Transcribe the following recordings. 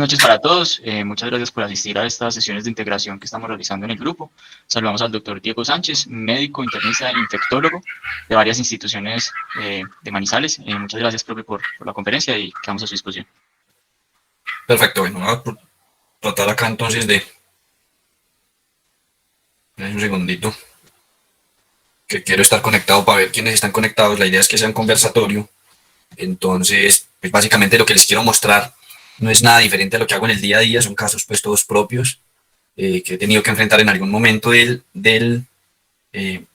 Noches para todos. Muchas gracias por asistir a estas sesiones de integración que estamos realizando en el grupo. Saludamos al doctor Diego Sánchez, médico, internista, infectólogo de varias instituciones de Manizales. Muchas gracias, profe, por la conferencia y quedamos a su disposición. Perfecto, bueno, voy a tratar acá entonces de... Un segundito. Que quiero estar conectado para ver quiénes están conectados. La idea es que sea un conversatorio. Entonces, pues básicamente lo que les quiero mostrar no es nada diferente a lo que hago en el día a día. Son casos pues todos propios que he tenido que enfrentar en algún momento del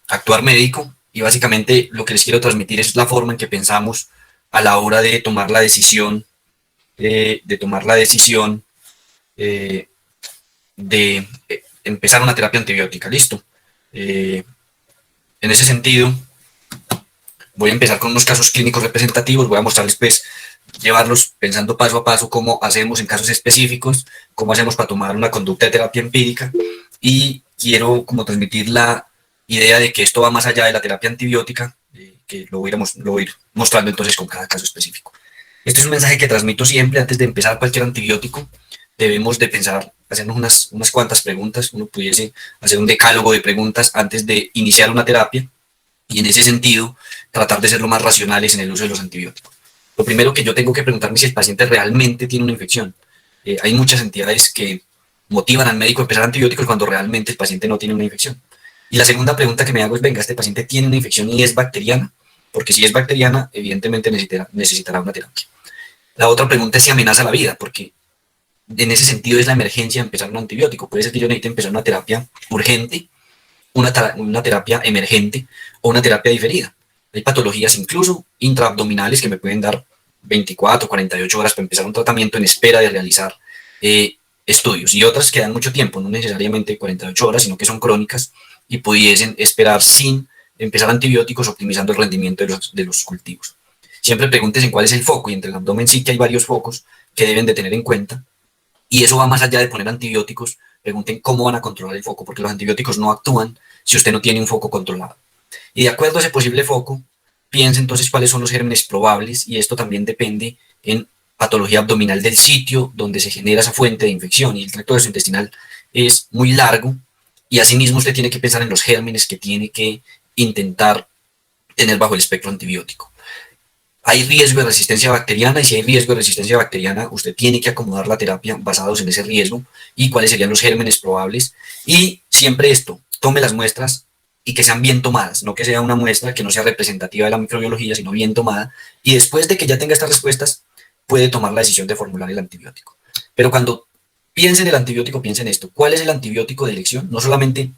actuar médico. Y básicamente lo que les quiero transmitir es la forma en que pensamos a la hora de tomar la decisión de empezar una terapia antibiótica. Listo. En ese sentido, voy a empezar con unos casos clínicos representativos. Voy a mostrarles, pues, llevarlos pensando paso a paso cómo hacemos en casos específicos, cómo hacemos para tomar una conducta de terapia empírica. Y quiero como transmitir la idea de que esto va más allá de la terapia antibiótica, que lo voy a ir mostrando entonces con cada caso específico. Este es un mensaje que transmito siempre antes de empezar cualquier antibiótico. Debemos de pensar, hacernos unas cuantas preguntas. Uno pudiese hacer un decálogo de preguntas antes de iniciar una terapia y en ese sentido tratar de ser lo más racionales en el uso de los antibióticos. Lo primero que yo tengo que preguntarme es si el paciente realmente tiene una infección. Hay muchas entidades que motivan al médico a empezar antibióticos cuando realmente el paciente no tiene una infección. Y la segunda pregunta que me hago es, venga, ¿este paciente tiene una infección y es bacteriana? Porque si es bacteriana, evidentemente necesitará una terapia. La otra pregunta es si amenaza la vida, porque en ese sentido es la emergencia de empezar un antibiótico. Puede ser que yo necesite empezar una terapia urgente, una terapia emergente o una terapia diferida. Hay patologías incluso intraabdominales que me pueden dar 24, 48 horas para empezar un tratamiento en espera de realizar estudios, y otras que dan mucho tiempo, no necesariamente 48 horas, sino que son crónicas y pudiesen esperar sin empezar antibióticos, optimizando el rendimiento de los cultivos. Siempre pregúntense cuál es el foco, y entre el abdomen sí que hay varios focos que deben de tener en cuenta, y eso va más allá de poner antibióticos. Pregunten cómo van a controlar el foco, porque los antibióticos no actúan si usted no tiene un foco controlado. Y de acuerdo a ese posible foco, piense entonces cuáles son los gérmenes probables, y esto también depende en patología abdominal del sitio donde se genera esa fuente de infección, y el tracto gastrointestinal es muy largo, y asimismo usted tiene que pensar en los gérmenes que tiene que intentar tener bajo el espectro antibiótico. Hay riesgo de resistencia bacteriana, y si hay riesgo de resistencia bacteriana, usted tiene que acomodar la terapia basados en ese riesgo y cuáles serían los gérmenes probables. Y siempre esto, tome las muestras y que sean bien tomadas, no que sea una muestra que no sea representativa de la microbiología, sino bien tomada. Y después de que ya tenga estas respuestas, puede tomar la decisión de formular el antibiótico. Pero cuando piense en el antibiótico, piense en esto. ¿Cuál es el antibiótico de elección? No solamente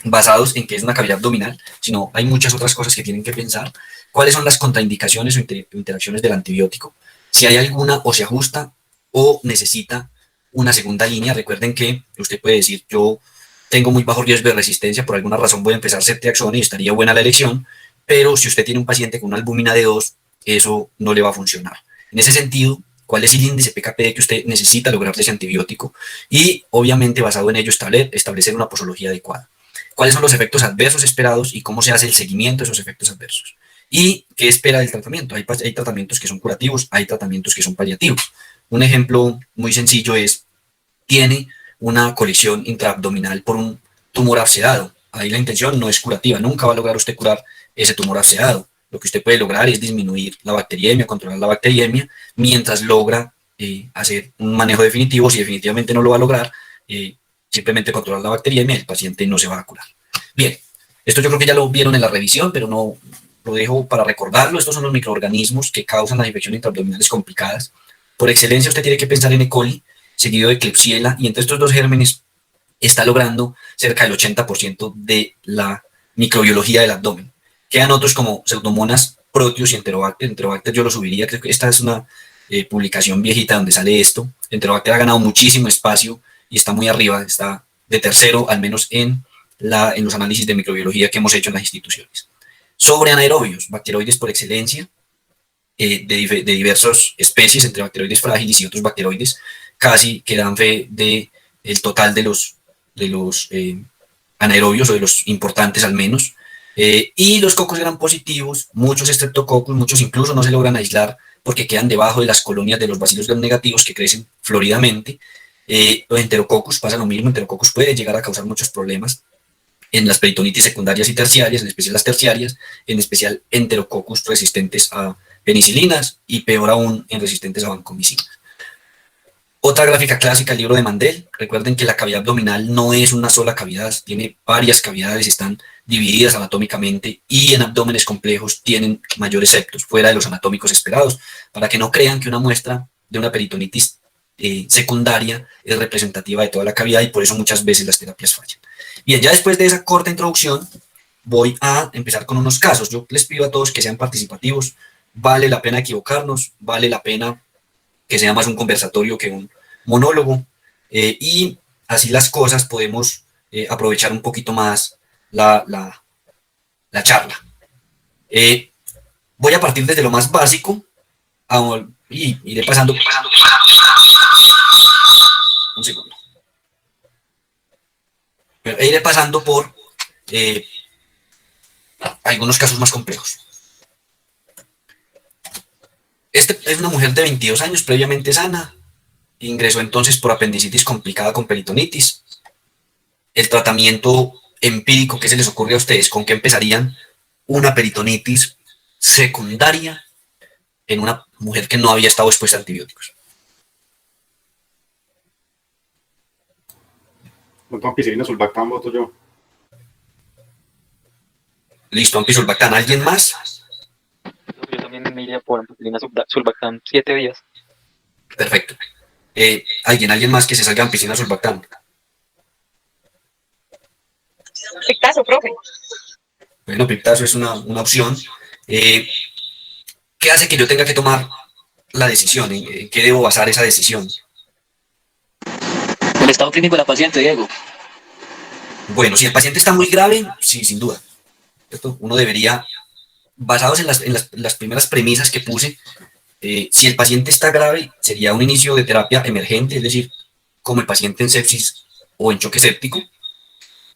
basados en que es una cavidad abdominal, sino hay muchas otras cosas que tienen que pensar. ¿Cuáles son las contraindicaciones o interacciones del antibiótico? Si hay alguna, o se ajusta o necesita una segunda línea. Recuerden que usted puede decir, yo tengo muy bajo riesgo de resistencia, por alguna razón voy a empezar ceftriaxona y estaría buena la elección, pero si usted tiene un paciente con una albúmina de 2, eso no le va a funcionar. En ese sentido, ¿cuál es el índice PKP que usted necesita lograr de ese antibiótico? Y obviamente basado en ello establecer una posología adecuada. ¿Cuáles son los efectos adversos esperados y cómo se hace el seguimiento de esos efectos adversos? ¿Y qué espera del tratamiento? Hay tratamientos que son curativos, hay tratamientos que son paliativos. Un ejemplo muy sencillo es, tiene una colisión intraabdominal por un tumor abscedado. Ahí la intención no es curativa, nunca va a lograr usted curar ese tumor abscedado. Lo que usted puede lograr es disminuir la bacteriemia, controlar la bacteriemia, mientras logra hacer un manejo definitivo. Si definitivamente no lo va a lograr, simplemente controlar la bacteriemia, el paciente no se va a curar. Bien, esto yo creo que ya lo vieron en la revisión, pero no lo dejo para recordarlo. Estos son los microorganismos que causan las infecciones intraabdominales complicadas. Por excelencia, usted tiene que pensar en E. coli, seguido de Klebsiella, y entre estos dos gérmenes está logrando cerca del 80% de la microbiología del abdomen. Quedan otros como Pseudomonas, Proteus y Enterobacter. Enterobacter yo lo subiría, creo que esta es una publicación viejita donde sale esto. Enterobacter ha ganado muchísimo espacio y está muy arriba, está de tercero, al menos en los análisis de microbiología que hemos hecho en las instituciones. Sobre anaerobios, bacteroides por excelencia, de diversas especies, entre bacteroides frágiles y otros bacteroides, casi que dan fe del total de los anaerobios, o de los importantes al menos. Y los cocos eran positivos, muchos streptococcus, muchos incluso no se logran aislar porque quedan debajo de las colonias de los bacilos gram negativos que crecen floridamente. Los enterococcus pasa lo mismo, enterococcus puede llegar a causar muchos problemas en las peritonitis secundarias y terciarias, en especial las terciarias, en especial enterococcus resistentes a penicilinas y peor aún en resistentes a vancomicinas. Otra gráfica clásica, el libro de Mandel. Recuerden que la cavidad abdominal no es una sola cavidad, tiene varias cavidades, están divididas anatómicamente y en abdómenes complejos tienen mayores septos, fuera de los anatómicos esperados, para que no crean que una muestra de una peritonitis secundaria es representativa de toda la cavidad y por eso muchas veces las terapias fallan. Bien, ya después de esa corta introducción, voy a empezar con unos casos. Yo les pido a todos que sean participativos, vale la pena equivocarnos, vale la pena que sea más un conversatorio que un monólogo, y así las cosas podemos aprovechar un poquito más la charla. Voy a partir desde lo más básico y iré pasando. Un segundo. Iré pasando por algunos casos más complejos. Esta es una mujer de 22 años, previamente sana. Ingresó entonces por apendicitis complicada con peritonitis. El tratamiento empírico, ¿qué se les ocurre a ustedes? ¿Con qué empezarían una peritonitis secundaria en una mujer que no había estado expuesta a antibióticos? Con ampicilina, sulbactam, voto yo. Listo, ampicilina. ¿Alguien más? Yo también me iría por ampicilina sulbactam 7 días. Perfecto. ¿Alguien más que se salga ampicilina sulbactam? Pictazo, profe. Bueno, pictazo es una opción. ¿Qué hace que yo tenga que tomar la decisión? ¿En qué debo basar esa decisión? El estado clínico de la paciente, Diego. Bueno, si el paciente está muy grave, sí, sin duda. ¿Cierto? Uno debería, basados en las primeras premisas que puse, si el paciente está grave, sería un inicio de terapia emergente, es decir, como el paciente en sepsis o en choque séptico.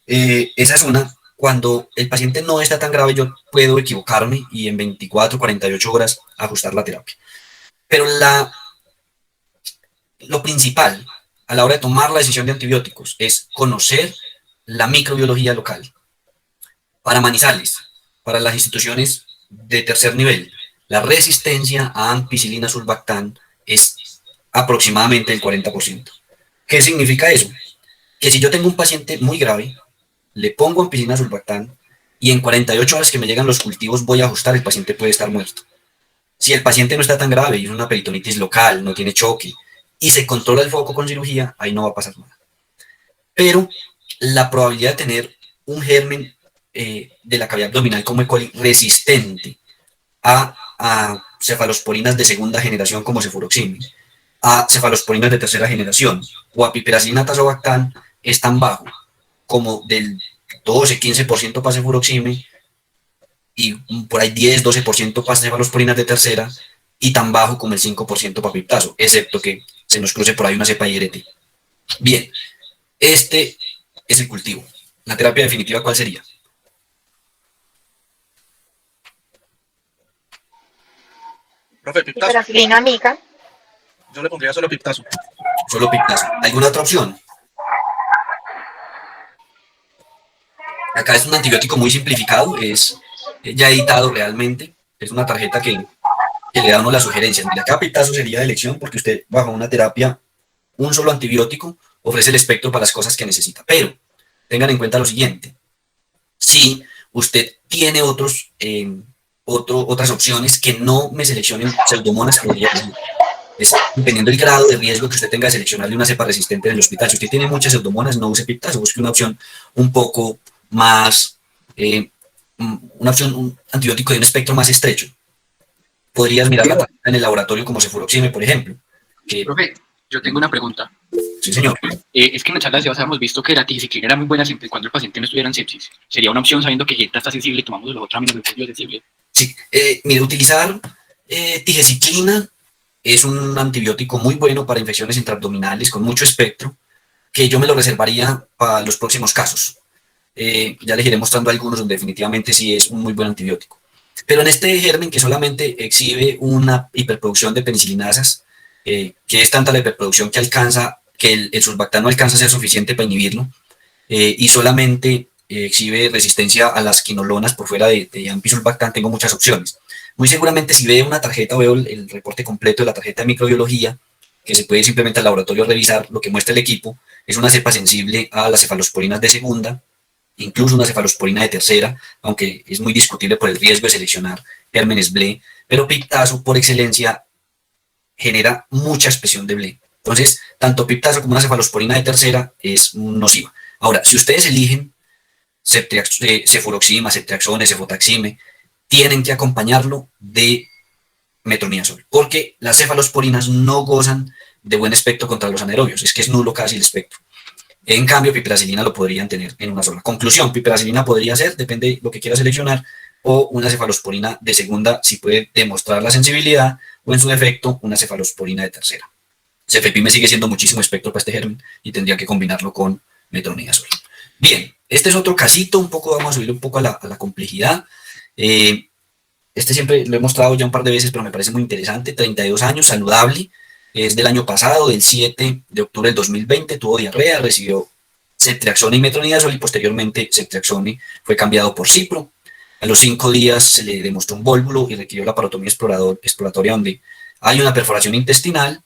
Esa es una. Cuando el paciente no está tan grave, yo puedo equivocarme y en 24, 48 horas ajustar la terapia. Pero lo principal a la hora de tomar la decisión de antibióticos es conocer la microbiología local. Para Manizales, para las instituciones de tercer nivel, la resistencia a ampicilina sulbactam es aproximadamente el 40%. ¿Qué significa eso? Que si yo tengo un paciente muy grave, le pongo ampicilina sulbactam y en 48 horas que me llegan los cultivos voy a ajustar, el paciente puede estar muerto. Si el paciente no está tan grave y es una peritonitis local, no tiene choque y se controla el foco con cirugía, ahí no va a pasar nada. Pero la probabilidad de tener un germen de la cavidad abdominal como E. coli resistente a cefalosporinas de segunda generación como cefuroxime, a cefalosporinas de tercera generación o a piperacillina tazobactam es tan bajo como del 12-15% para cefuroxime y por ahí 10-12% para cefalosporinas de tercera y tan bajo como el 5% para piptazo, excepto que se nos cruce por ahí una cepa IRT. Bien, este es el cultivo. La terapia definitiva, ¿cuál sería? Profe, piptazo. Piperacillina amiga. Yo le pondría solo piptazo. Solo piptazo. ¿Alguna otra opción? Acá es un antibiótico muy simplificado, es ya editado realmente, es una tarjeta que le da a uno las sugerencias. Mira, acá piptazo sería de elección porque usted bajo una terapia, un solo antibiótico, ofrece el espectro para las cosas que necesita. Pero tengan en cuenta lo siguiente, si usted tiene otras opciones que no me seleccionen pseudomonas, es dependiendo del grado de riesgo que usted tenga de seleccionarle una cepa resistente en el hospital. Si usted tiene muchas pseudomonas, no use piptazo, busque una opción un poco más, un antibiótico de un espectro más estrecho. Podrías mirar la tarjeta en el laboratorio como cefuroxime, por ejemplo. Profe, yo tengo una pregunta. Sí, señor. Es que en la charla de hemos visto que la tigecyclina era muy buena siempre y cuando el paciente no estuviera en sepsis. Sería una opción sabiendo que Genta está sensible y tomamos los otros aminoglucósidos sensibles. Sí, mire, utilizar tigecyclina es un antibiótico muy bueno para infecciones intraabdominales con mucho espectro, que yo me lo reservaría para los próximos casos. ya les iré mostrando algunos donde definitivamente sí es un muy buen antibiótico. Pero en este germen que solamente exhibe una hiperproducción de penicilinasas, que es tanta la hiperproducción que alcanza, que el surfactán no alcanza a ser suficiente para inhibirlo, y solamente exhibe resistencia a las quinolonas por fuera de ampisulbactam, tengo muchas opciones. Muy seguramente si veo una tarjeta o veo el reporte completo de la tarjeta de microbiología, que se puede simplemente al laboratorio revisar, lo que muestra el equipo es una cepa sensible a las cefalosporinas de segunda, incluso una cefalosporina de tercera, aunque es muy discutible por el riesgo de seleccionar gérmenes BLE, pero piptazo por excelencia genera mucha expresión de BLE. Entonces, tanto piptazo como una cefalosporina de tercera es nociva. Ahora, si ustedes eligen cefuroxima, ceftriaxone, cefotaxime, tienen que acompañarlo de metronidazol, porque las cefalosporinas no gozan de buen espectro contra los anaerobios, es que es nulo casi el espectro. En cambio, piperacilina lo podrían tener en una sola. Conclusión, piperacilina podría ser, depende de lo que quiera seleccionar, o una cefalosporina de segunda si puede demostrar la sensibilidad, o en su defecto, una cefalosporina de tercera. Cefepime sigue siendo muchísimo espectro para este germen y tendría que combinarlo con metronidazol. Bien, este es otro casito, vamos a subirle un poco a la complejidad. Este siempre lo he mostrado ya un par de veces, pero me parece muy interesante. 32 años, saludable, es del año pasado, del 7 de octubre del 2020, tuvo diarrea, recibió ceftriaxone y metronidazol y posteriormente ceftriaxone fue cambiado por cipro. A los 5 días se le demostró un vólvulo y requirió la parotomía exploratoria donde hay una perforación intestinal.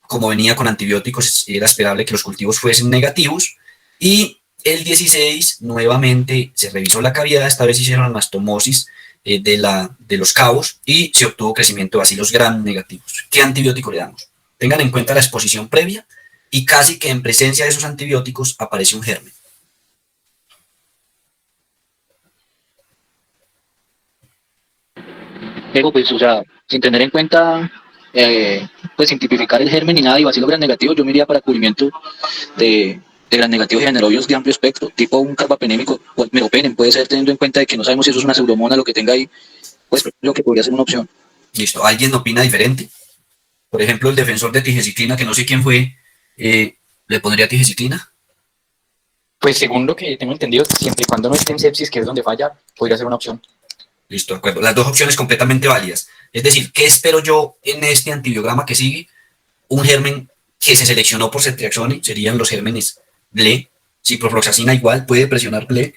Como venía con antibióticos, era esperable que los cultivos fuesen negativos. Y el 16 nuevamente se revisó la cavidad, esta vez hicieron anastomosis de los cabos y se obtuvo crecimiento de bacilos gram negativos. ¿Qué antibiótico le damos? Tengan en cuenta la exposición previa y casi que en presencia de esos antibióticos aparece un germen. Pero pues, o sea, sin tener en cuenta, pues sin tipificar el germen ni nada y bacilo gram negativo, yo me iría para cubrimiento de gram negativos y anaerobios de amplio espectro, tipo un carbapenémico o el meropenem, puede ser teniendo en cuenta de que no sabemos si eso es una pseudomonas lo que tenga ahí, pues lo que podría ser una opción. Listo, ¿alguien opina diferente? Por ejemplo, el defensor de tijecitina, que no sé quién fue, ¿le pondría tijecitina? Pues según lo que tengo entendido, siempre y cuando no esté en sepsis, que es donde falla, podría ser una opción. Listo, de acuerdo. Las dos opciones completamente válidas. Es decir, ¿qué espero yo en este antibiograma que sigue? Un germen que se seleccionó por ceftriaxone, serían los gérmenes BLE, ciprofloxacina igual, puede presionar BLE.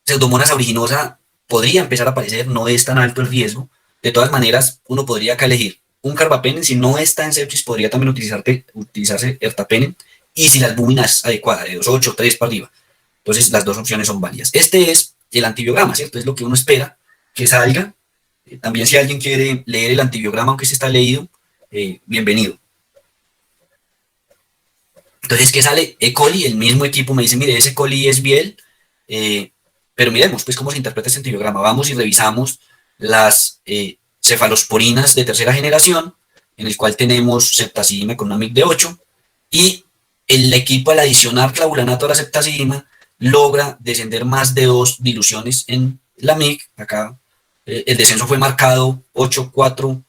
Pseudomonas aeruginosa podría empezar a aparecer, no es tan alto el riesgo. De todas maneras, uno podría acá elegir un carbapenem, si no está en sepsis, podría también utilizarse ertapenem, y si la albúmina es adecuada, de 2,8, 3 para arriba. Entonces, las dos opciones son válidas. Este es el antibiograma, ¿cierto? Es lo que uno espera que salga. También si alguien quiere leer el antibiograma, aunque este está leído, bienvenido. Entonces, ¿qué sale? E. coli, el mismo equipo me dice, mire, ese coli es biel, pero miremos pues cómo se interpreta este antibiograma. Vamos y revisamos las cefalosporinas de tercera generación, en el cual tenemos ceftazidima con una MIC de 8, y el equipo al adicionar clavulanato a la ceftazidima logra descender más de 2 diluciones en la MIC. Acá el descenso fue marcado 8, 4,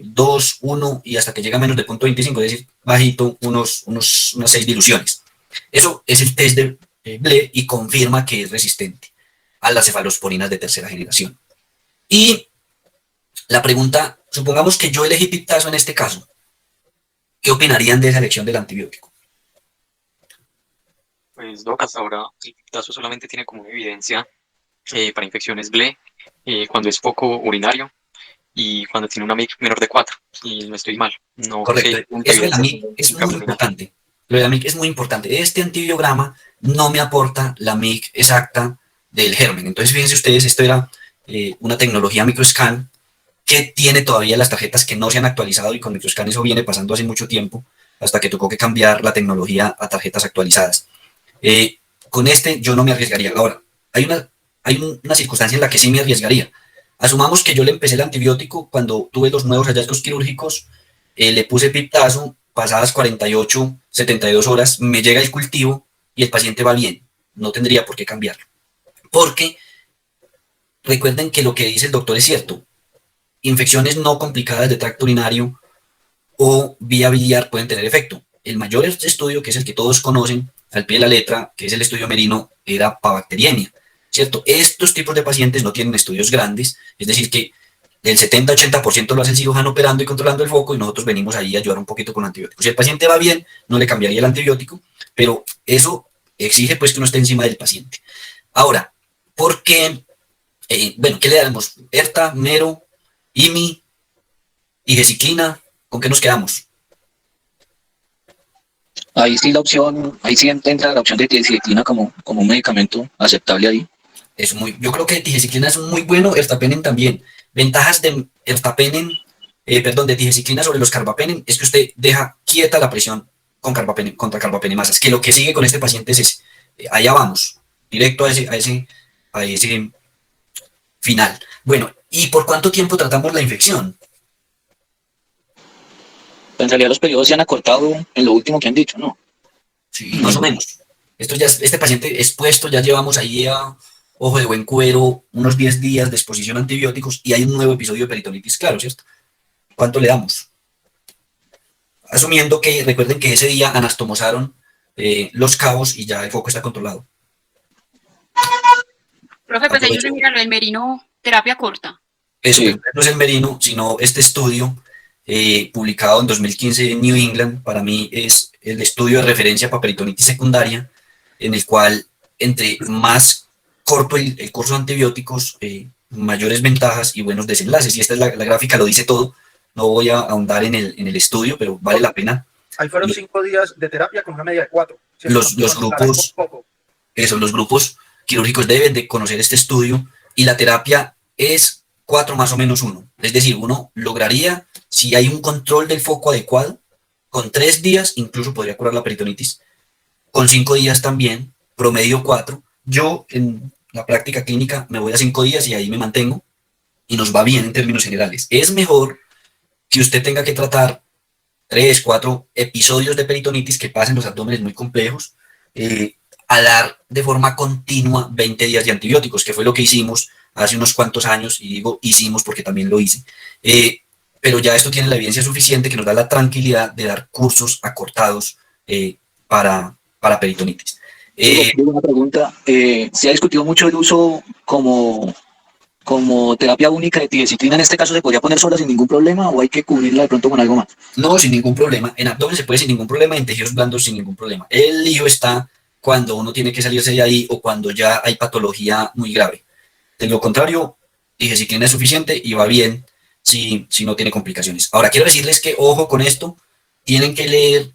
2, 1 y hasta que llega a menos de 0.25, es decir, bajito, unas 6 diluciones. Eso es el test de BLE y confirma que es resistente a las cefalosporinas de tercera generación. Y la pregunta, supongamos que yo elegí piptazo en este caso, ¿qué opinarían de esa elección del antibiótico? Pues Doc, hasta ahora el piptazo solamente tiene como evidencia para infecciones BLE cuando es foco urinario y cuando tiene una MIC menor de 4, y no estoy mal. No Correcto, sé, eso de la MIC es muy importante. Lo de la MIC es muy importante. Este antibiograma no me aporta la MIC exacta del germen. Entonces, fíjense ustedes, esto era una tecnología microscan que tiene todavía las tarjetas que no se han actualizado y con microscan eso viene pasando hace mucho tiempo hasta que tocó que cambiar la tecnología a tarjetas actualizadas. Con este yo no me arriesgaría. Ahora, hay una circunstancia en la que sí me arriesgaría. Asumamos que yo le empecé el antibiótico cuando tuve los nuevos hallazgos quirúrgicos, le puse piptazo, pasadas 48, 72 horas, me llega el cultivo y el paciente va bien. No tendría por qué cambiarlo. Porque recuerden que lo que dice el doctor es cierto. Infecciones no complicadas de tracto urinario o vía biliar pueden tener efecto. El mayor estudio, que es el que todos conocen, al pie de la letra, que es el estudio Merino, era para bacteriemia, ¿cierto? Estos tipos de pacientes no tienen estudios grandes, es decir, que el 70-80% lo hace el cirujano operando y controlando el foco y nosotros venimos ahí a ayudar un poquito con antibióticos. Si el paciente va bien, no le cambiaría el antibiótico, pero eso exige pues que uno esté encima del paciente. Ahora, ¿por qué? Bueno, ¿qué le damos? ERTA, Mero, IMI, Igeciclina, ¿con qué nos quedamos? Ahí sí entra la opción de tigecyclina como un medicamento aceptable ahí. Yo creo que tigecyclina es muy bueno, ertapenem también. Ventajas de de tigecyclina sobre los carbapenem es que usted deja quieta la presión contra carbapenemasas, que lo que sigue con este paciente es ese. Allá vamos, directo a ese final. Bueno, ¿y por cuánto tiempo tratamos la infección? En realidad los periodos se han acortado en lo último que han dicho, ¿no? Sí, más o menos. Este paciente expuesto, ya llevamos ahí a ojo de buen cuero unos 10 días de exposición a antibióticos y hay un nuevo episodio de peritonitis, claro, ¿cierto? ¿Cuánto le damos? Asumiendo que, recuerden que ese día anastomosaron los cabos y ya el foco está controlado. Profe, pues ellos se miran el Merino, terapia corta. Eso, Sí. no es el Merino, sino este estudio publicado en 2015 en New England, para mí es el estudio de referencia para peritonitis secundaria, en el cual entre más corto el curso de antibióticos, mayores ventajas y buenos desenlaces. Y esta es la gráfica, lo dice todo. No voy a ahondar en el estudio, pero vale la pena. Ahí fueron 5 días de terapia con una media de 4. Los grupos quirúrgicos deben de conocer este estudio y la terapia es 4 más o menos 1. Es decir, uno lograría, si hay un control del foco adecuado, con 3 días incluso podría curar la peritonitis. Con 5 días también, promedio 4. Yo en la práctica clínica me voy a 5 días y ahí me mantengo y nos va bien en términos generales. Es mejor que usted tenga que tratar 3, 4 episodios de peritonitis que pasen los abdómenes muy complejos, a dar de forma continua 20 días de antibióticos, que fue lo que hicimos hace unos cuantos años, y digo hicimos porque también lo hice. Pero ya esto tiene la evidencia suficiente que nos da la tranquilidad de dar cursos acortados para peritonitis. Una pregunta, ¿se ha discutido mucho el uso como terapia única de tigecyclina? En este caso, ¿se podría poner sola sin ningún problema o hay que cubrirla de pronto con algo más? No, sin ningún problema. En abdomen se puede sin ningún problema, en tejidos blandos sin ningún problema. El lío está cuando uno tiene que salirse de ahí o cuando ya hay patología muy grave. De lo contrario, tigecyclina es suficiente y va bien si no tiene complicaciones. Ahora, quiero decirles que, ojo con esto, tienen que leer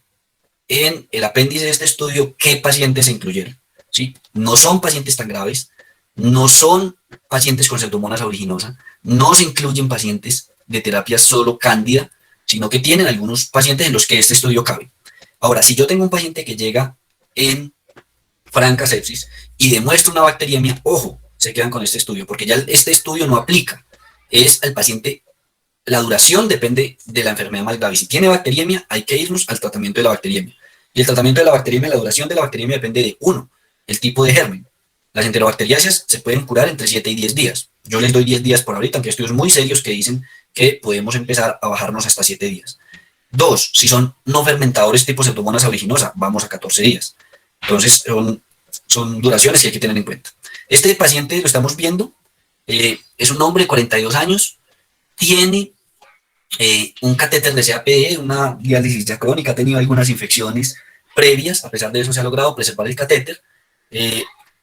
en el apéndice de este estudio qué pacientes se incluyeron, ¿sí? No son pacientes tan graves, no son pacientes con pseudomonas aeruginosa, no se incluyen pacientes de terapia solo cándida, sino que tienen algunos pacientes en los que este estudio cabe. Ahora, si yo tengo un paciente que llega en franca sepsis y demuestra una bacteriemia, ojo, se quedan con este estudio, porque ya este estudio no aplica, es al paciente, la duración depende de la enfermedad más grave. Si tiene bacteriemia, hay que irnos al tratamiento de la bacteriemia. Y el tratamiento de la bacteriemia, la duración de la bacteriemia depende de, 1, el tipo de germen. Las enterobacteriáceas se pueden curar entre 7 y 10 días. Yo les doy 10 días por ahorita, aunque hay estudios muy serios que dicen que podemos empezar a bajarnos hasta 7 días. 2, si son no fermentadores tipo Pseudomonas aeruginosa, vamos a 14 días. Entonces, son duraciones que hay que tener en cuenta. Este paciente, lo estamos viendo, es un hombre de 42 años, tiene un catéter de CAPE, una diálisis ya crónica, ha tenido algunas infecciones previas, a pesar de eso se ha logrado preservar el catéter.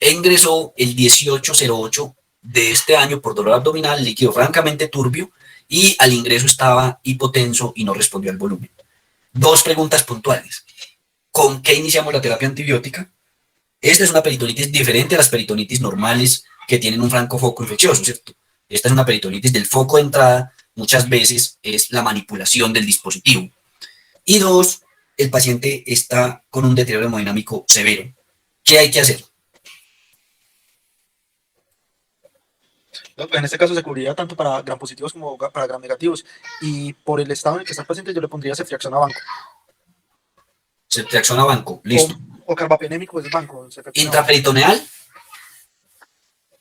Ingresó el 18/08 de este año por dolor abdominal, líquido francamente turbio, y al ingreso estaba hipotenso y no respondió al volumen. 2 preguntas puntuales. ¿Con qué iniciamos la terapia antibiótica? Esta es una peritonitis diferente a las peritonitis normales que tienen un franco foco infeccioso, ¿cierto? Esta es una peritonitis del foco de entrada, muchas veces es la manipulación del dispositivo. Y 2, el paciente está con un deterioro hemodinámico severo. ¿Qué hay que hacer? En este caso se cubriría tanto para gram positivos como para gram negativos. Y por el estado en el que está el paciente, yo le pondría ceftriaxona banco. Ceftriaxona banco, listo. O carbapenémico es banco. ¿Intraperitoneal?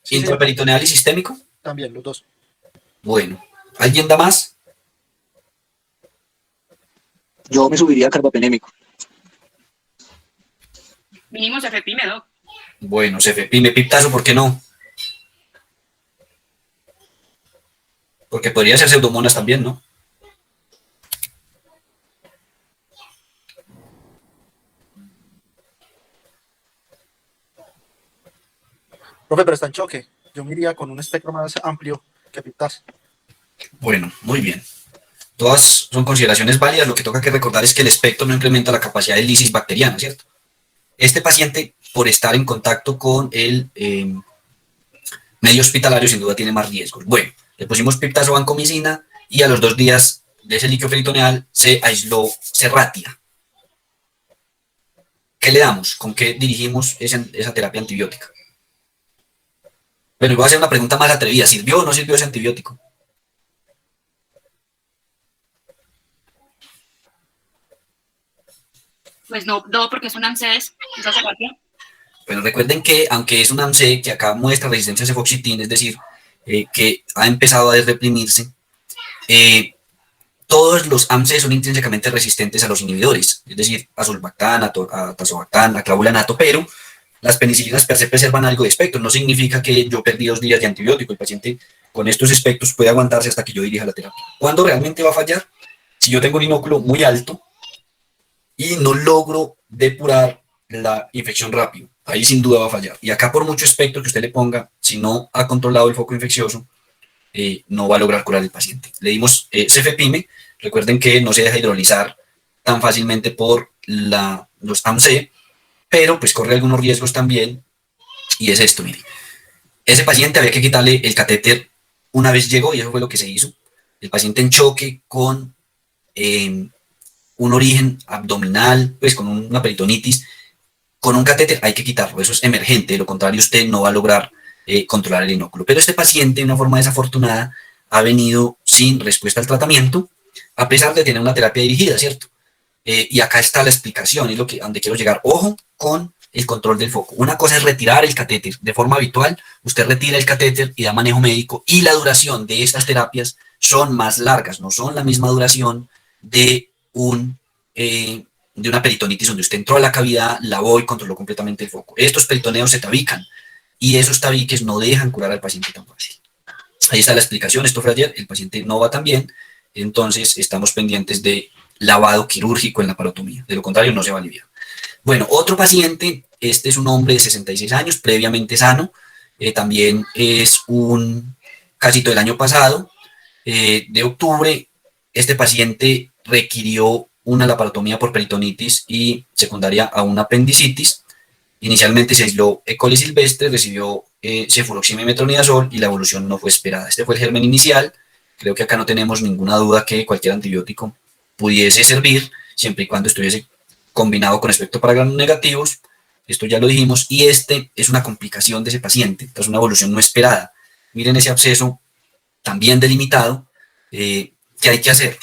Sí, ¿Intraperitoneal y sistémico? también, los dos. Bueno, ¿alguien da más? Yo me subiría a carbapenémico. Mínimo se reprime, Doc. Bueno, cefepime, piptazo, ¿por qué no? Porque podría ser pseudomonas también, ¿no? Profe, pero está en choque. Yo me iría con un espectro más amplio que Piptas. Bueno, muy bien. Todas son consideraciones válidas. Lo que toca que recordar es que el espectro no incrementa la capacidad de lisis bacteriana, ¿cierto? Este paciente, por estar en contacto con el medio hospitalario, sin duda tiene más riesgos. Bueno, le pusimos piptazo vancomicina y a los 2 días de ese líquido peritoneal se aisló Serratia. ¿Qué le damos? ¿Con qué dirigimos esa terapia antibiótica? Bueno, voy a hacer una pregunta más atrevida. ¿Sirvió o no sirvió ese antibiótico? Pues no, porque es un ANSES, esa terapia. Bueno, recuerden que, aunque es un AMC que acá muestra resistencia a cefoxitina, es decir, que ha empezado a desreprimirse, todos los AMC son intrínsecamente resistentes a los inhibidores, es decir, a sulbactam, a tazobactam, a clavulanato, pero las penicilinas per se preservan algo de espectro. No significa que yo perdí 2 días de antibiótico. El paciente con estos espectros puede aguantarse hasta que yo dirija la terapia. ¿Cuándo realmente va a fallar? Si yo tengo un inóculo muy alto y no logro depurar la infección rápido. Ahí sin duda va a fallar. Y acá por mucho espectro que usted le ponga, si no ha controlado el foco infeccioso, no va a lograr curar al paciente. Le dimos cefepime. Recuerden que no se deja hidrolizar tan fácilmente por los AMC, pero pues corre algunos riesgos también, y es esto, mire. Ese paciente había que quitarle el catéter una vez llegó, y eso fue lo que se hizo. El paciente en choque con un origen abdominal, pues con una peritonitis, con un catéter hay que quitarlo, eso es emergente, de lo contrario usted no va a lograr controlar el inóculo. Pero este paciente, de una forma desafortunada, ha venido sin respuesta al tratamiento, a pesar de tener una terapia dirigida, ¿cierto? Y acá está la explicación, es donde quiero llegar. Ojo con el control del foco. Una cosa es retirar el catéter de forma habitual, usted retira el catéter y da manejo médico, y la duración de estas terapias son más largas, no son la misma duración de una peritonitis donde usted entró a la cavidad, lavó y controló completamente el foco. Estos peritoneos se tabican y esos tabiques no dejan curar al paciente tan fácil. Ahí está la explicación, esto fue ayer, el paciente no va tan bien, entonces estamos pendientes de lavado quirúrgico en la parotomía, de lo contrario no se va a aliviar. Bueno, otro paciente, este es un hombre de 66 años, previamente sano, también es un casito del año pasado, de octubre. Este paciente requirió una laparotomía por peritonitis y secundaria a una apendicitis. Inicialmente se aisló E. coli silvestre, recibió cefuroxima y metronidazol y la evolución no fue esperada. Este fue el germen inicial. Creo que acá no tenemos ninguna duda que cualquier antibiótico pudiese servir, siempre y cuando estuviese combinado con espectro para granos negativos. Esto ya lo dijimos, y este es una complicación de ese paciente, es una evolución no esperada. Miren ese absceso también delimitado. ¿Qué hay que hacer?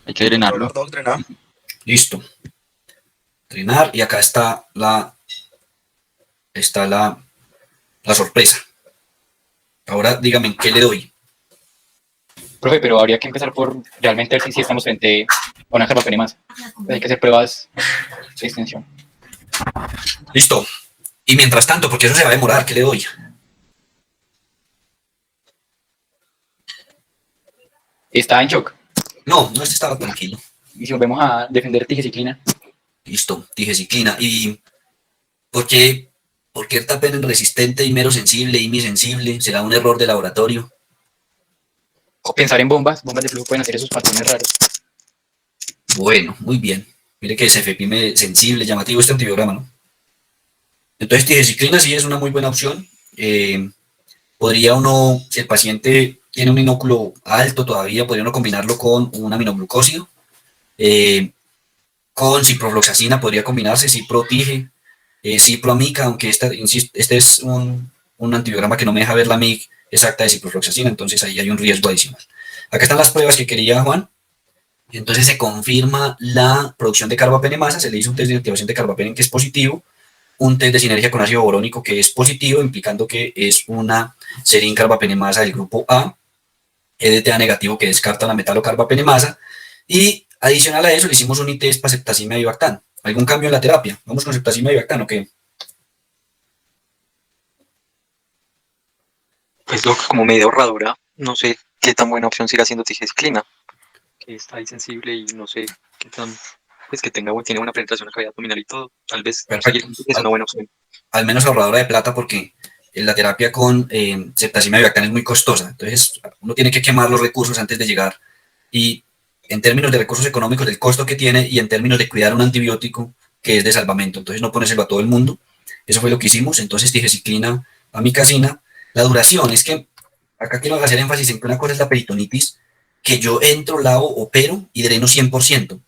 Hay que drenarlo. Drenar. Listo. Drenar, y acá está la sorpresa. Ahora dígame, ¿qué le doy? Profe, pero habría que empezar por realmente ver si estamos frente a una carbapenemasa. Hay que hacer pruebas de extensión. Listo. Y mientras tanto, porque eso se va a demorar, ¿qué le doy? Está en shock. No, este estaba tranquilo. Y si volvemos a defender tigeciclina. Listo, tigeciclina. ¿Y por qué tapen resistente y mero sensible y mi sensible? ¿Será un error de laboratorio? O pensar en bombas de flujo pueden hacer esos patrones raros. Bueno, muy bien. Mire que cefepime sensible, llamativo este antibiograma, ¿no? Entonces, tigeciclina sí es una muy buena opción. Podría uno, si el paciente tiene un inóculo alto todavía, podría uno combinarlo con un aminoglucósido. Con ciprofloxacina podría combinarse, ciprotige, ciproamica, aunque este es un antibiograma que no me deja ver la MIG exacta de ciprofloxacina, entonces ahí hay un riesgo adicional. Acá están las pruebas que quería Juan. Entonces se confirma la producción de carbapenemasa, se le hizo un test de activación de carbapenem que es positivo, un test de sinergia con ácido borónico que es positivo, implicando que es una serin carbapenemasa del grupo A, EDTA negativo que descarta la metalocarbapenemasa, y Adicional a eso, le hicimos un ITEST para ceftazimia y Bactán. ¿Algún cambio en la terapia? ¿Vamos con ceftazimia y Bactán o qué? Pues Doc, como medida ahorradora, no sé qué tan buena opción siga siendo tigecyclina, que está ahí sensible y no sé qué tan, pues que tiene buena penetración en la cavidad abdominal y todo. Tal vez seguir Perfecto. con es una buena opción. Al menos ahorradora de plata porque la terapia con ceftazimia y Bactán es muy costosa. Entonces, uno tiene que quemar los recursos antes de llegar. Y en términos de recursos económicos, del costo que tiene y en términos de cuidar un antibiótico que es de salvamento. Entonces, no ponérselo a todo el mundo. Eso fue lo que hicimos. Entonces, tigecyclina, amicacina. La duración es que acá quiero hacer énfasis en que una cosa es la peritonitis, que yo entro, lavo, opero y dreno 100%.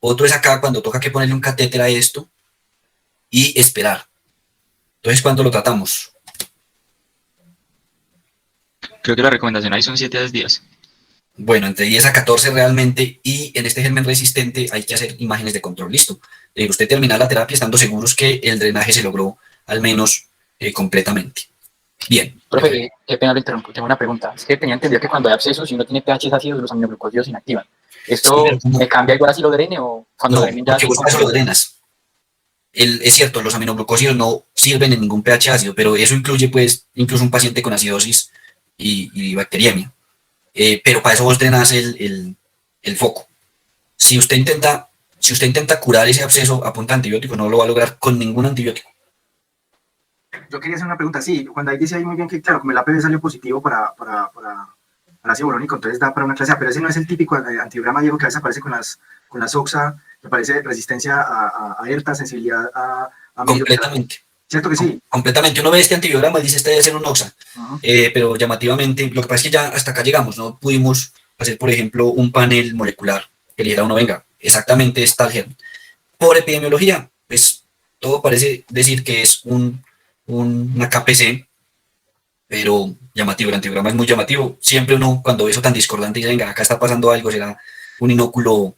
Otro es acá cuando toca que ponerle un catéter a esto y esperar. Entonces, ¿cuándo lo tratamos? Creo que la recomendación ahí son 7 a 10 días. Bueno, entre 10 a 14 realmente, y en este germen resistente hay que hacer imágenes de control. Listo. Usted termina la terapia estando seguros que el drenaje se logró al menos completamente. Bien. Profe, qué pena lo interrumpo, tengo una pregunta. Es que tenía entendido que cuando hay abscesos y uno tiene pH ácidos, los aminoglucósidos se inactivan. ¿Esto Sí, pero me cambia igual así lo drene o cuando no, lo drenen ya? porque vos eso lo drenas. Es cierto, los aminoglucósidos no sirven en ningún pH ácido, pero eso incluye pues incluso un paciente con acidosis y bacteriemia. Pero para eso vos drenas el foco. Si usted intenta curar ese absceso a punta de antibiótico, no lo va a lograr con ningún antibiótico. Yo quería hacer una pregunta, sí, cuando ahí dice ahí muy bien que, claro, como el APB salió positivo para el ácido borónico, entonces da para una clase A, pero ese no es el típico antibiograma, Diego, que a veces aparece con las OXA, que aparece resistencia a ERTA, sensibilidad a Completamente. ¿Cierto que sí? Completamente. Uno ve este antibiograma y dice, este debe ser un OXA. Pero llamativamente, lo que pasa es que ya hasta acá llegamos, no pudimos hacer, por ejemplo, un panel molecular que le dijera a uno, venga, exactamente es tal germen. Por epidemiología, pues todo parece decir que es una KPC, pero llamativo, el antibiograma es muy llamativo. Siempre uno, cuando ve eso tan discordante, dice, venga, acá está pasando algo, será un inóculo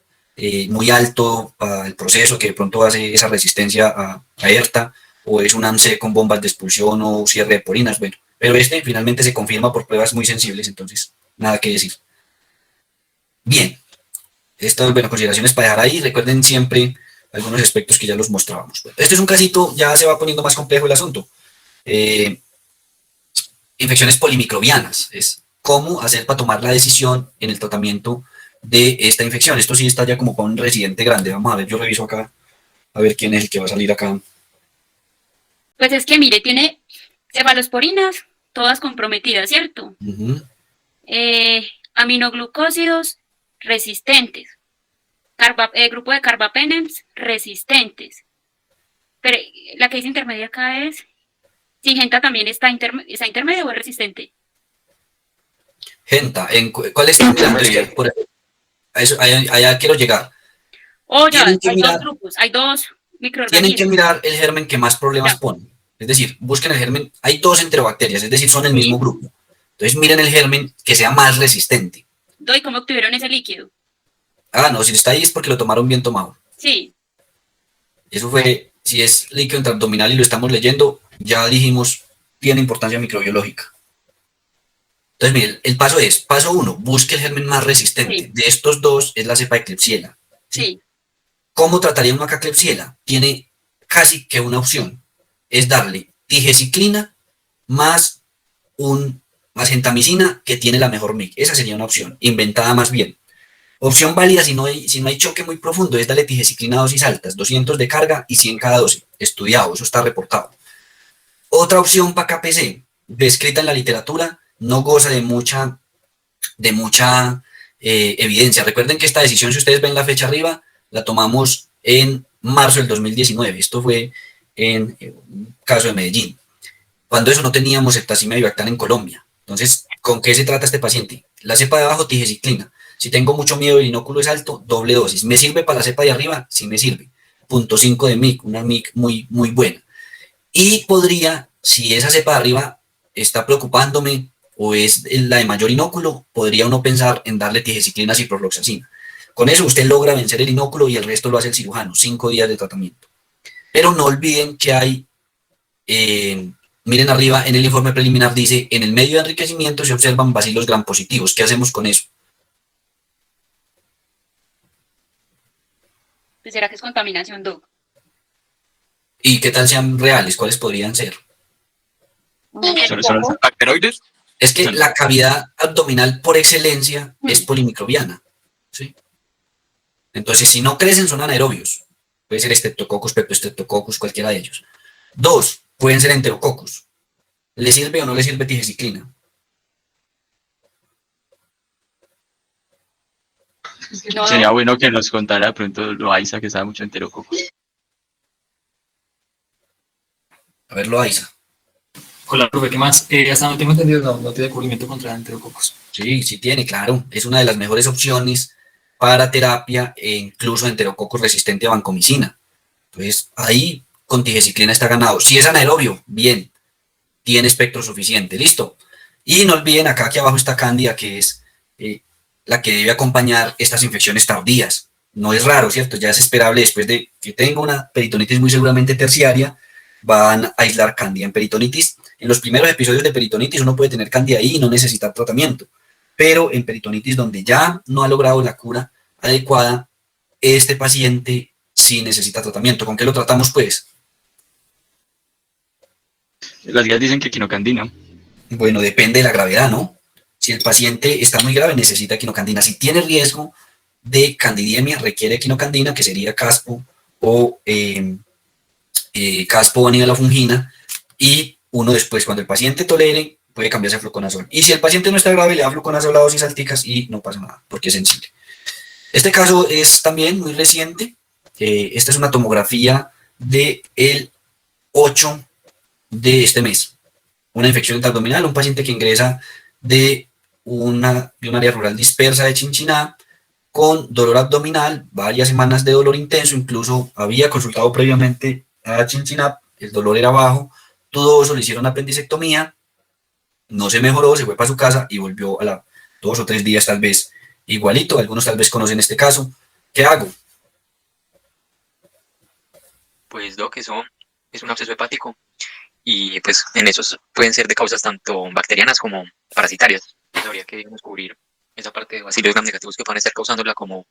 muy alto para el proceso que de pronto hace esa resistencia a ERTA, o es un ANSE con bombas de expulsión o cierre de porinas, bueno, pero este finalmente se confirma por pruebas muy sensibles, entonces nada que decir. Bien, estas consideraciones para dejar ahí, recuerden siempre algunos aspectos que ya los mostrábamos. Bueno, este es un casito, ya se va poniendo más complejo el asunto. Infecciones polimicrobianas, es cómo hacer para tomar la decisión en el tratamiento de esta infección. Esto sí está ya como con un residente grande, vamos a ver, yo reviso acá, a ver quién es el que va a salir acá. Pues es que, mire, tiene cefalosporinas, todas comprometidas, ¿cierto? Aminoglucósidos resistentes. Grupo de carbapenems resistentes. Pero la que dice intermedia acá es... Singenta también está intermedia o es resistente. Genta, ¿cuál es el por allá quiero llegar. Oh, ya, Tienen que hay mirar- dos grupos, hay dos Tienen que microorganismos. mirar el germen que más problemas Ya. pone. Es decir, busquen el germen, hay dos enterobacterias, es decir, son el Sí. mismo grupo. Entonces miren el germen que sea más resistente. ¿Y cómo obtuvieron ese líquido? Ah, no, si está ahí es porque lo tomaron bien tomado. Sí, Eso fue, si es líquido intraabdominal y lo estamos leyendo, ya dijimos, tiene importancia microbiológica. Entonces, miren, el paso es, paso 1, busque el germen más resistente. Sí. De estos dos es la cepa de Klebsiella. sí. ¿Cómo trataría uno acá Klebsiella? Tiene casi que una opción, es darle tigecyclina más gentamicina, que tiene la mejor MIC. Esa sería una opción, inventada más bien. Opción válida si no hay choque muy profundo es darle tigecyclina a dosis altas, 200 de carga y 100 cada dosis. Estudiado, eso está reportado. Otra opción para KPC, descrita en la literatura, no goza de mucha evidencia. Recuerden que esta decisión, si ustedes ven la fecha arriba, la tomamos en marzo del 2019. Esto fue en un caso de Medellín. Cuando eso no teníamos ceftazimia y Bactán en Colombia. Entonces, ¿con qué se trata este paciente? La cepa de abajo, tigecyclina. Si tengo mucho miedo y el inóculo es alto, doble dosis. ¿Me sirve para la cepa de arriba? Sí me sirve. 0.5 de MIC, una MIC muy, muy buena. Y podría, si esa cepa de arriba está preocupándome o es la de mayor inóculo, podría uno pensar en darle tigecyclina ciprofloxacina. Con eso usted logra vencer el inóculo y el resto lo hace el cirujano, 5 días de tratamiento. Pero no olviden que hay, miren arriba en el informe preliminar dice, en el medio de enriquecimiento se observan bacilos gram positivos. ¿Qué hacemos con eso? Pues será que es contaminación, Doc. ¿Y qué tal sean reales? ¿Cuáles podrían ser? Solo ¿Bacteroides? Es que Son- la cavidad abdominal por excelencia es polimicrobiana, ¿sí? Entonces, si no crecen, son anaerobios. Puede ser Streptococcus, Peptostreptococcus, cualquiera de ellos. 2, pueden ser Enterococcus. ¿Le sirve o no le sirve tigecyclina? No, Sería bueno que nos contara de pronto Loaiza, que sabe mucho de enterococos. A ver, Loaiza. Hola, profe, ¿qué más? Hasta donde tengo entendido, no tiene cubrimiento contra enterococos. Sí, sí tiene, claro. Es una de las mejores opciones para terapia e incluso enterococos resistente a vancomicina. Entonces, ahí con tigecyclina está ganado. Si es anaerobio, bien, tiene espectro suficiente, listo. Y no olviden, acá aquí abajo está Cándida, que es la que debe acompañar estas infecciones tardías. No es raro, ¿cierto? Ya es esperable después de que tenga una peritonitis muy seguramente terciaria, van a aislar Cándida. En peritonitis, en los primeros episodios de peritonitis uno puede tener Cándida ahí y no necesitar tratamiento. Pero en peritonitis donde ya no ha logrado la cura adecuada, este paciente sí necesita tratamiento. ¿Con qué lo tratamos, pues? Las guías dicen que quinocandina. Bueno, depende de la gravedad, ¿no? Si el paciente está muy grave, necesita quinocandina. Si tiene riesgo de candidemia, requiere quinocandina, que sería caspo o caspo o nivelafungina. Y uno después, cuando el paciente tolere, puede cambiarse a fluconazol. Y si el paciente no está grave, le da fluconazol a dosis alticas y no pasa nada, porque es sensible. Este caso es también muy reciente. Esta es una tomografía del 8 de este mes. Una infección intraabdominal, un paciente que ingresa de un área rural dispersa de Chinchiná con dolor abdominal, varias semanas de dolor intenso, incluso había consultado previamente a Chinchiná, el dolor era bajo, dudoso, le hicieron apendicectomía, no se mejoró, se fue para su casa y volvió a la 2 o 3 días tal vez igualito. Algunos tal vez conocen este caso. ¿Qué hago? Pues, Doc, eso es un absceso hepático y pues en esos pueden ser de causas tanto bacterianas como parasitarias. Pues habría que descubrir esa parte de bacilos gram negativos que pueden estar causándola como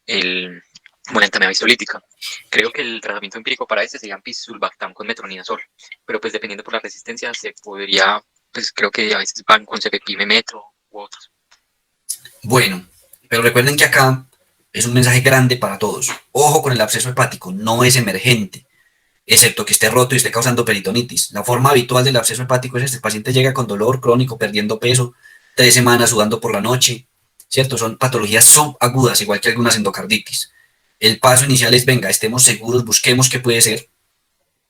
la enfermedad histolítica. Creo que el tratamiento empírico para este sería pisulbactam con metronidazol, pero pues dependiendo por la resistencia se podría, pues creo que a veces van con cefepime metro u otros. Bueno, pero recuerden que acá es un mensaje grande para todos. Ojo con el absceso hepático, no es emergente, excepto que esté roto y esté causando peritonitis. La forma habitual del absceso hepático es este: el paciente llega con dolor crónico, perdiendo peso, 3 semanas sudando por la noche, ¿cierto? Son patologías subagudas, igual que algunas endocarditis. El paso inicial es, venga, estemos seguros, busquemos qué puede ser,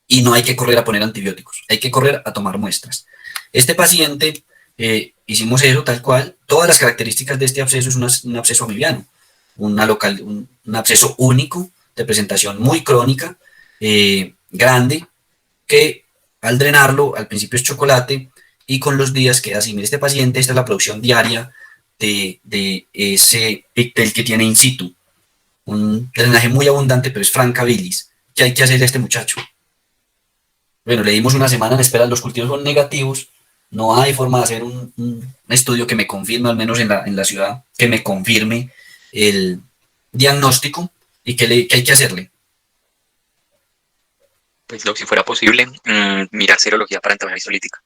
y no hay que correr a poner antibióticos, hay que correr a tomar muestras. Este paciente, hicimos eso tal cual. Todas las características de este absceso es un absceso amibiano, un absceso único, de presentación muy crónica, grande, que al drenarlo, al principio es chocolate, y con los días queda así. Mire, este paciente, esta es la producción diaria de ese pictel que tiene in situ. Un drenaje muy abundante, pero es franca bilis. ¿Qué hay que hacer a este muchacho? Bueno, le dimos una semana en espera, los cultivos son negativos, no hay forma de hacer un estudio que me confirme, al menos en la ciudad, que me confirme el diagnóstico. ¿Y qué hay que hacerle? Pues, Doc, si fuera posible, mirar serología para enfermedad histolítica.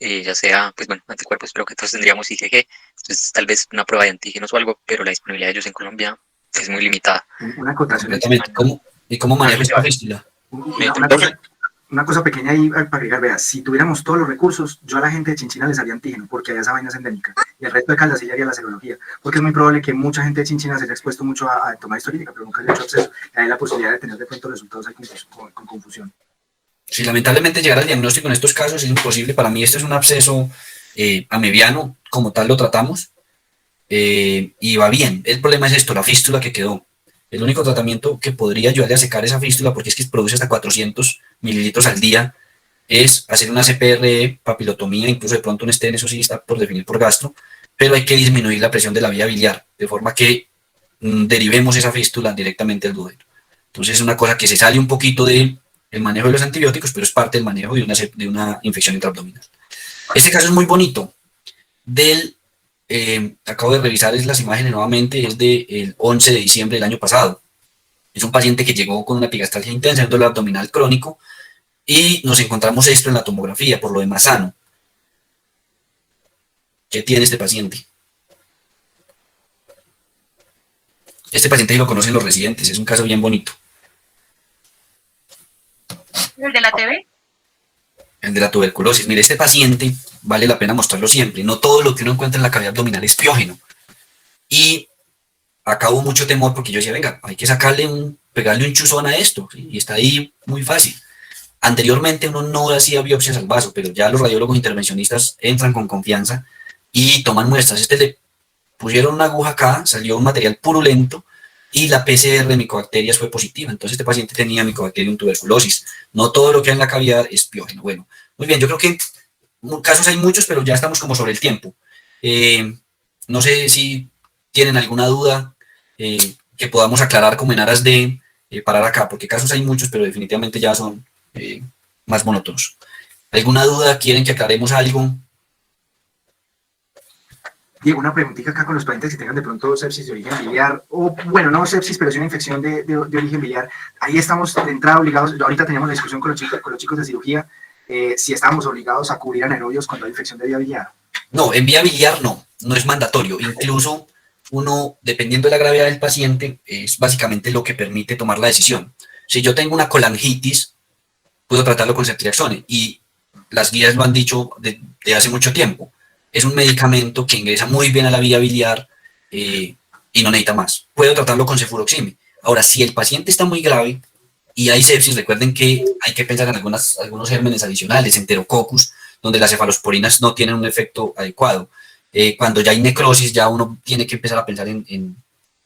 Ya sea, pues bueno, anticuerpos, pero que todos tendríamos IgG, entonces tal vez una prueba de antígenos o algo, pero la disponibilidad de ellos en Colombia es muy limitada. Una acotación. Completamente. ¿Cómo manejo esta fístula? Una cosa pequeña ahí para agregar, vea, si tuviéramos todos los recursos, yo a la gente de Chinchina les haría antígeno, porque allá esa vaina es endémica, y el resto de Caldas sí le haría la serología, porque es muy probable que mucha gente de Chinchina se haya expuesto mucho a tomar histolítica, pero nunca haya hecho acceso, y hay la posibilidad de tener de pronto resultados ahí con confusión. Sí, lamentablemente llegar al diagnóstico en estos casos es imposible. Para mí este es un absceso amibiano, como tal lo tratamos, y va bien. El problema es esto, la fístula que quedó. El único tratamiento que podría ayudarle a secar esa fístula, porque es que produce hasta 400 mililitros al día, es hacer una CPRE, papilotomía, incluso de pronto un stent, eso sí está por definir por gastro, pero hay que disminuir la presión de la vía biliar, de forma que derivemos esa fístula directamente al duodeno. Entonces es una cosa que se sale un poquito del manejo de los antibióticos, pero es parte del manejo de una infección intraabdominal. Este caso es muy bonito. Acabo de revisar las imágenes nuevamente, es del 11 de diciembre del año pasado. Es un paciente que llegó con una epigastralgia intensa, un dolor abdominal crónico, y nos encontramos esto en la tomografía, por lo demás sano. ¿Qué tiene este paciente? Este paciente sí lo conocen los residentes, es un caso bien bonito. ¿El de la TV? El de la tuberculosis. Mire, este paciente vale la pena mostrarlo siempre. No todo lo que uno encuentra en la cavidad abdominal es piógeno. Y acá hubo mucho temor porque yo decía, venga, hay que pegarle un chuzón a esto, ¿sí? Y está ahí muy fácil. Anteriormente uno no hacía biopsias al vaso, pero ya los radiólogos intervencionistas entran con confianza y toman muestras. Le pusieron una aguja acá, salió un material purulento y la PCR de micobacterias fue positiva. Entonces este paciente tenía Mycobacterium tuberculosis. No todo lo que hay en la cavidad es piógeno. Bueno, muy bien, yo creo que casos hay muchos, pero ya estamos como sobre el tiempo. No sé si tienen alguna duda que podamos aclarar como en aras de parar acá, porque casos hay muchos, pero definitivamente ya son más monótonos. ¿Alguna duda? ¿Quieren que aclaremos algo? Diego, una preguntita acá con los pacientes que tengan de pronto sepsis de origen biliar, o bueno, no sepsis, pero sí una infección de origen biliar. Ahí estamos de entrada obligados, ahorita teníamos la discusión con los chicos de cirugía, si estamos obligados a cubrir anaerobios cuando hay infección de vía biliar. No, en vía biliar no es mandatorio. Incluso uno, dependiendo de la gravedad del paciente, es básicamente lo que permite tomar la decisión. Si yo tengo una colangitis, puedo tratarlo con ceftriaxone, y las guías lo han dicho de hace mucho tiempo. Es un medicamento que ingresa muy bien a la vía biliar y no necesita más. Puedo tratarlo con cefuroxime. Ahora, si el paciente está muy grave y hay sepsis, recuerden que hay que pensar en algunos gérmenes adicionales, enterococcus, donde las cefalosporinas no tienen un efecto adecuado. Cuando ya hay necrosis, ya uno tiene que empezar a pensar en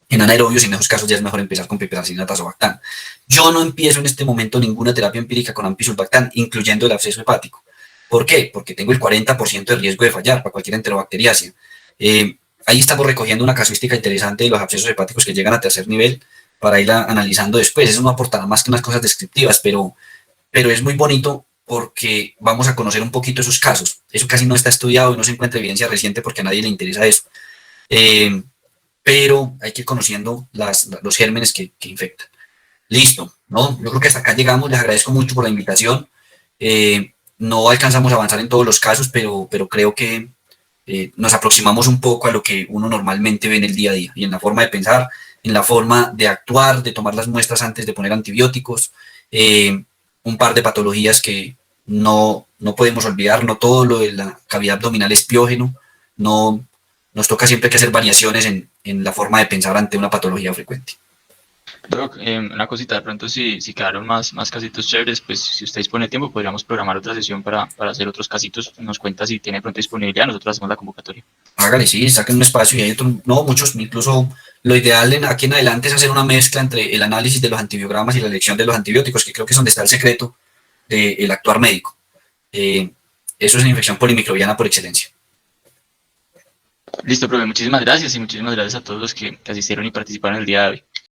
anaerobios, y en esos casos ya es mejor empezar con piperacillina tazobactam. Yo no empiezo en este momento ninguna terapia empírica con ampicsulbactam, incluyendo el absceso hepático. ¿Por qué? Porque tengo el 40% de riesgo de fallar para cualquier enterobacteriacia. Ahí estamos recogiendo una casuística interesante de los abscesos hepáticos que llegan a tercer nivel para ir analizando después. Eso no aportará más que unas cosas descriptivas, pero es muy bonito porque vamos a conocer un poquito esos casos. Eso casi no está estudiado y no se encuentra evidencia reciente porque a nadie le interesa eso. Pero hay que ir conociendo los gérmenes que infectan. Listo, ¿no? Yo creo que hasta acá llegamos. Les agradezco mucho por la invitación. No alcanzamos a avanzar en todos los casos, pero creo que nos aproximamos un poco a lo que uno normalmente ve en el día a día, y en la forma de pensar, en la forma de actuar, de tomar las muestras antes de poner antibióticos, un par de patologías que no podemos olvidar. No todo lo de la cavidad abdominal es piógeno, nos toca siempre que hacer variaciones en la forma de pensar ante una patología frecuente. Doc, una cosita, de pronto si quedaron más casitos chéveres, pues si usted dispone de tiempo, podríamos programar otra sesión para hacer otros casitos. Nos cuenta si tiene de pronto disponibilidad, nosotros hacemos la convocatoria. Hágale, sí, saquen un espacio, y hay otros, no muchos, incluso lo ideal aquí en adelante es hacer una mezcla entre el análisis de los antibiogramas y la elección de los antibióticos, que creo que es donde está el secreto del actuar médico. Eso es una infección polimicrobiana por excelencia. Listo, profe, muchísimas gracias, y muchísimas gracias a todos los que asistieron y participaron el día de hoy.